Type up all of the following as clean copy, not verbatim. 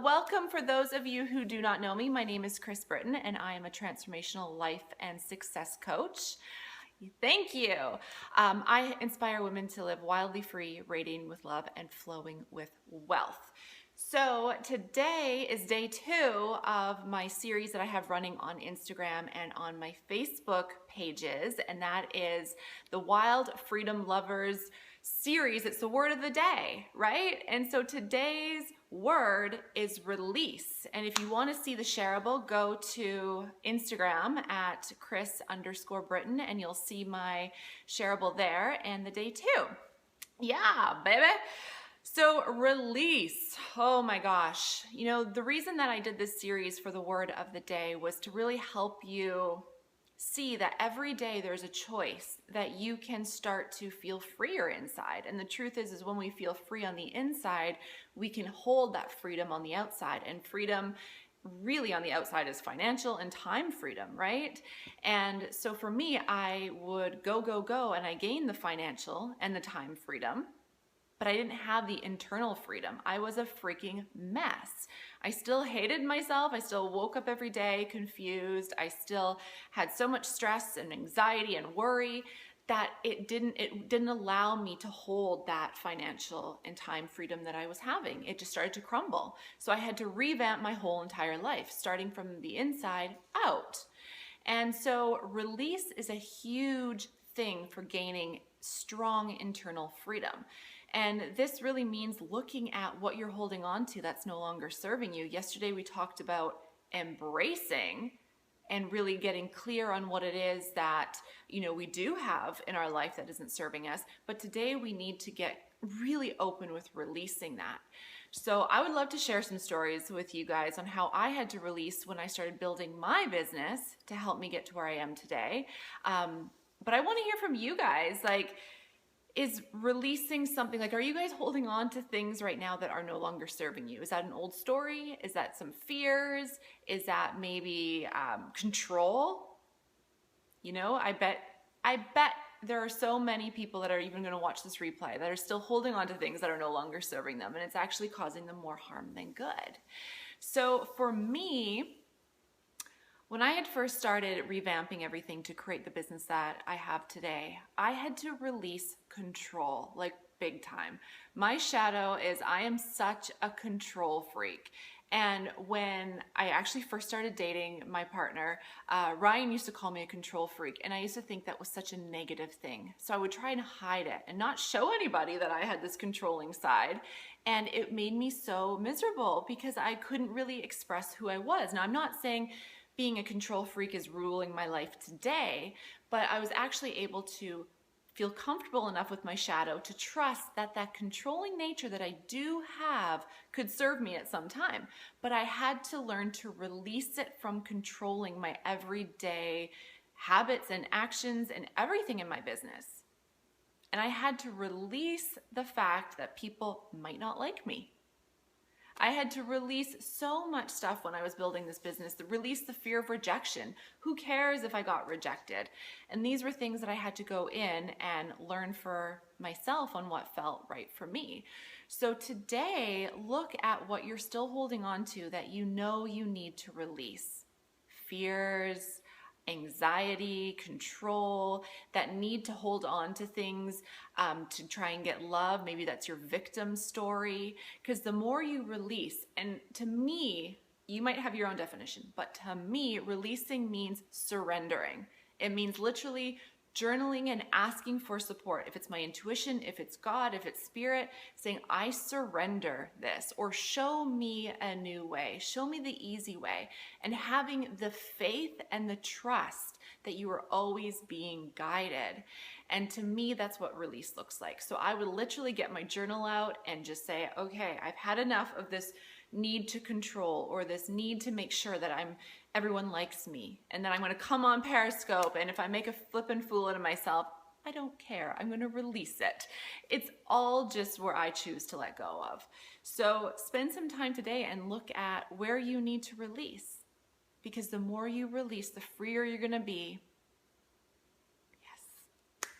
Welcome for those of you who do not know me. My name is Kris and I am a transformational life and success coach. Thank you. I inspire women to live wildly free, radiating with love and flowing with wealth. So today is day 2 of my series that I have running on Instagram and on my Facebook pages, and that is the Wild Freedom Lovers series. It's the word of the day, right? And so today's word is release. And if you want to see the shareable, go to Instagram at Kris_Britton and you'll see my shareable there and the day 2. Yeah, baby. So release, oh my gosh. You know, the reason that I did this series for the word of the day was to really help you see that every day there's a choice that you can start to feel freer inside. And the truth is when we feel free on the inside, we can hold that freedom on the outside. And freedom really on the outside is financial and time freedom, right? And so for me, I would go, and I gained the financial and the time freedom, but I didn't have the internal freedom. I was a freaking mess. I still hated myself. I still woke up every day confused. I still had so much stress and anxiety and worry that it didn't allow me to hold that financial and time freedom that I was having. It just started to crumble. So I had to revamp my whole entire life, starting from the inside out. And so release is a huge thing for gaining strong internal freedom. And this really means looking at what you're holding on to that's no longer serving you. Yesterday we talked about embracing and really getting clear on what it is that, you know, we do have in our life that isn't serving us. But today we need to get really open with releasing that. So I would love to share some stories with you guys on how I had to release when I started building my business to help me get to where I am today. But I want to hear from you guys, like, is releasing something, like, are you guys holding on to things right now that are no longer serving you? Is that an old story? Is that some fears? Is that maybe control? You know, I bet there are so many people that are even going to watch this replay that are still holding on to things that are no longer serving them, and it's actually causing them more harm than good. So for me, when I had first started revamping everything to create the business that I have today, I had to release control, like big time. My shadow is I am such a control freak. And when I actually first started dating my partner, Ryan used to call me a control freak, and I used to think that was such a negative thing. So I would try and hide it and not show anybody that I had this controlling side. And it made me so miserable because I couldn't really express who I was. Now, I'm not saying being a control freak is ruling my life today, but I was actually able to feel comfortable enough with my shadow to trust that that controlling nature that I do have could serve me at some time. But I had to learn to release it from controlling my everyday habits and actions and everything in my business. And I had to release the fact that people might not like me. I had to release so much stuff when I was building this business, to release the fear of rejection. Who cares if I got rejected? And these were things that I had to go in and learn for myself on what felt right for me. So today, look at what you're still holding on to that you know you need to release. Fears, anxiety, control, that need to hold on to things to try and get love. Maybe that's your victim story. Because the more you release, and to me, you might have your own definition, but to me, releasing means surrendering. It means literally journaling and asking for support. If it's my intuition, if it's God, if it's spirit, saying, I surrender this, or show me a new way, show me the easy way, and having the faith and the trust that you are always being guided. And to me, that's what release looks like. So I would literally get my journal out and just say, okay, I've had enough of this need to control or this need to make sure that everyone likes me, and then I'm going to come on Periscope, and if I make a flippin' fool out of myself, I don't care. I'm going to release it. It's all just where I choose to let go of. So spend some time today and look at where you need to release, because the more you release, the freer you're going to be. Yes.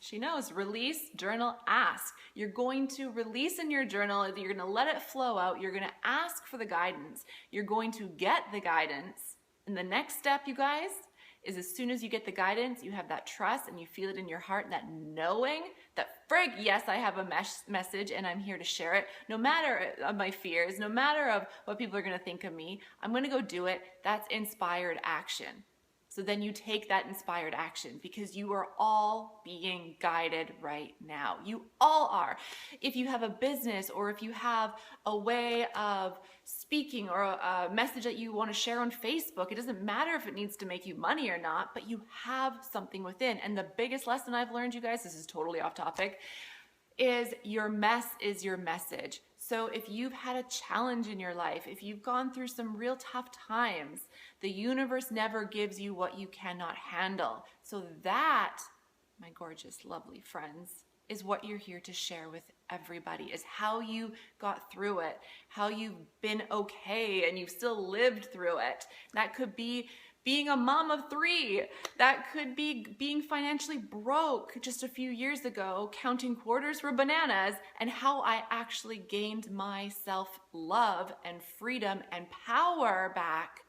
She knows. Release, journal, ask. You're going to release in your journal. You're going to let it flow out. You're going to ask for the guidance. You're going to get the guidance. And the next step, you guys, is as soon as you get the guidance, you have that trust and you feel it in your heart, and that knowing that, frig, yes, I have a message and I'm here to share it. No matter of my fears, no matter of what people are going to think of me, I'm going to go do it. That's inspired action. So then you take that inspired action, because you are all being guided right now. You all are. If you have a business, or if you have a way of speaking, or a message that you want to share on Facebook, it doesn't matter if it needs to make you money or not, but you have something within. And the biggest lesson I've learned, you guys, this is totally off topic, is your mess is your message. So if you've had a challenge in your life, if you've gone through some real tough times, the universe never gives you what you cannot handle. So that, my gorgeous, lovely friends, is what you're here to share with everybody, is how you got through it, how you've been okay and you've still lived through it. That could be being a mom of 3. That could be being financially broke just a few years ago, counting quarters for bananas, and how I actually gained my self-love and freedom and power back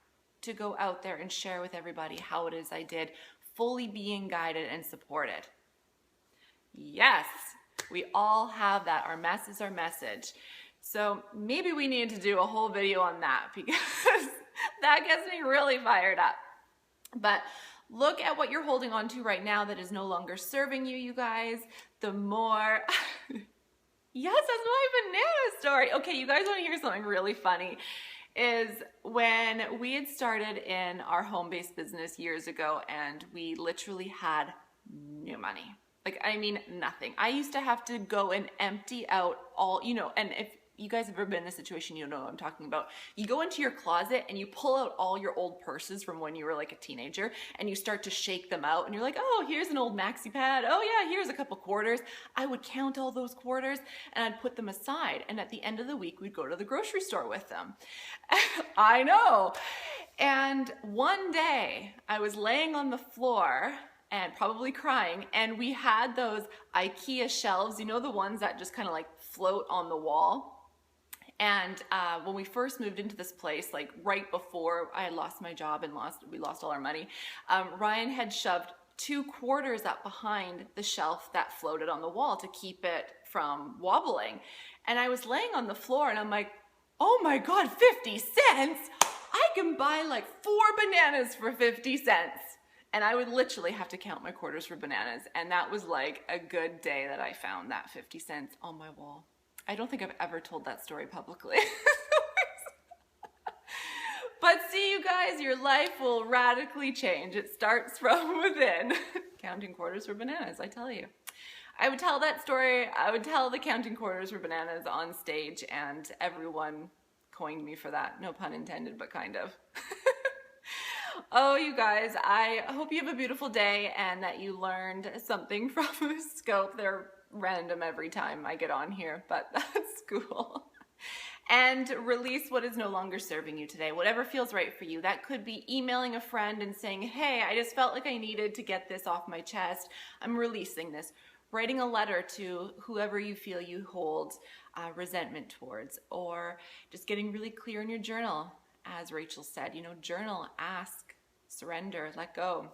to go out there and share with everybody how it is I did, fully being guided and supported. Yes, we all have that. Our mess is our message. So maybe we need to do a whole video on that, because that gets me really fired up. But look at what you're holding on to right now that is no longer serving you, you guys. The more, yes, that's my banana story. Okay, you guys want to hear something really funny? Is when we had started in our home-based business years ago, and we literally had no money. Like, I mean, nothing. I used to have to go and empty out all, and if you guys have ever been in this situation, you know what I'm talking about. You go into your closet and you pull out all your old purses from when you were like a teenager, and you start to shake them out, and you're like, oh, here's an old maxi pad. Oh yeah, here's a couple quarters. I would count all those quarters and I'd put them aside. And at the end of the week, we'd go to the grocery store with them. I know. And one day I was laying on the floor and probably crying, and we had those IKEA shelves, the ones that just kind of like float on the wall. And when we first moved into this place, like right before I had lost my job and we lost all our money, Ryan had shoved 2 quarters up behind the shelf that floated on the wall to keep it from wobbling. And I was laying on the floor and I'm like, oh my God, 50 cents? I can buy like 4 bananas for 50 cents. And I would literally have to count my quarters for bananas. And that was like a good day that I found that 50 cents on my wall. I don't think I've ever told that story publicly. But see, you guys, your life will radically change. It starts from within. Counting quarters for bananas, I tell you. I would tell that story, I would tell the counting quarters for bananas on stage, and everyone coined me for that. No pun intended, but kind of. Oh, you guys, I hope you have a beautiful day and that you learned something from the scope. They're random every time I get on here, but that's cool. And release what is no longer serving you today, whatever feels right for you. That could be emailing a friend and saying, hey, I just felt like I needed to get this off my chest. I'm releasing this. Writing a letter to whoever you feel you hold resentment towards, or just getting really clear in your journal. As Rachel said, journal, ask, surrender, let go,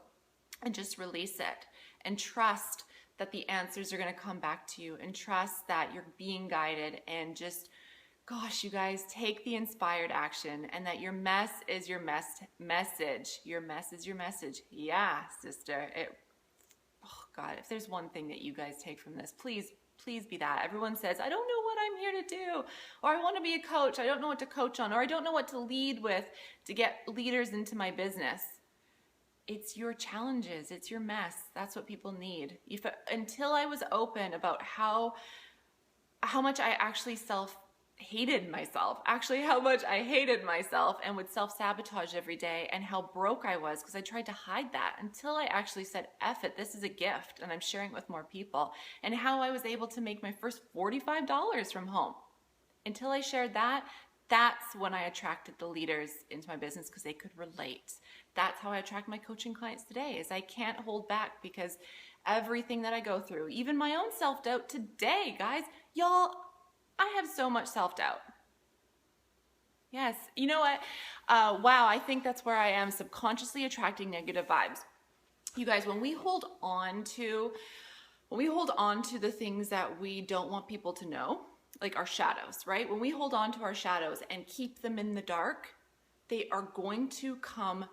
and just release it. And trust that the answers are going to come back to you, and trust that you're being guided, and gosh, you guys, take the inspired action, and that your mess is your message. Your mess is your message. Yeah, sister. Oh God, if there's one thing that you guys take from this, please be that. Everyone says, I don't know what I'm here to do, or I want to be a coach. I don't know what to coach on, or I don't know what to lead with to get leaders into my business. It's your challenges. It's your mess. That's what people need. Until I was open about how much I actually hated myself, how much I hated myself and would self-sabotage every day, and how broke I was because I tried to hide that, until I actually said, F it, this is a gift and I'm sharing it with more people, and how I was able to make my first $45 from home. Until I shared that, that's when I attracted the leaders into my business, because they could relate. That's how I attract my coaching clients today, is I can't hold back, because everything that I go through, even my own self-doubt today, guys. Y'all, I have so much self-doubt. Yes, you know what? Wow, I think that's where I am subconsciously attracting negative vibes. You guys, when we hold on to the things that we don't want people to know, like our shadows, right? When we hold on to our shadows and keep them in the dark, they are going to come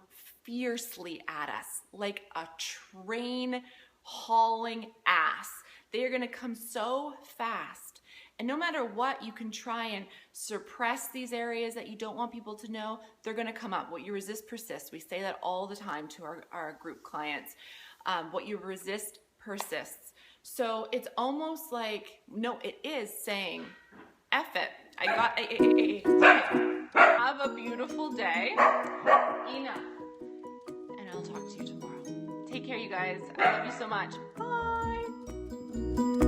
fiercely at us like a train hauling ass. They are going to come so fast. And no matter what, you can try and suppress these areas that you don't want people to know. They're going to come up. What you resist persists. We say that all the time to our group clients. What you resist persists. So it's almost like, no, it is saying, F it. Have a beautiful day. Enough. And I'll talk to you tomorrow. Take care, you guys. I love you so much. Bye.